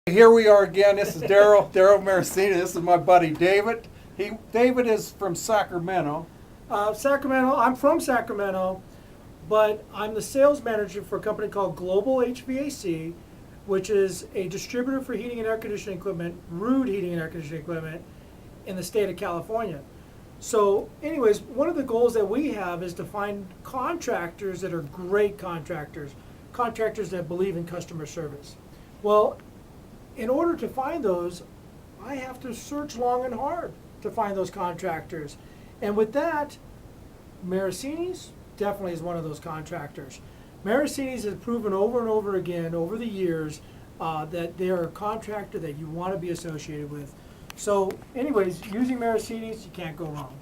Here we are again. This is Daryl Marraccini. This is my buddy David. David is from Sacramento. Sacramento. I'm from Sacramento, but I'm the sales manager for a company called Global HVAC, which is a distributor for heating and air conditioning equipment, Rude heating and air conditioning equipment, in the state of California. So anyways, one of the goals that we have is to find contractors that are great contractors that believe in customer service. Well, in order to find those, I have to search long and hard to find those contractors. And with that, Marraccini's definitely is one of those contractors. Marraccini's has proven over and over again over the years that they are a contractor that you want to be associated with. So anyways, using Marraccini's, you can't go wrong.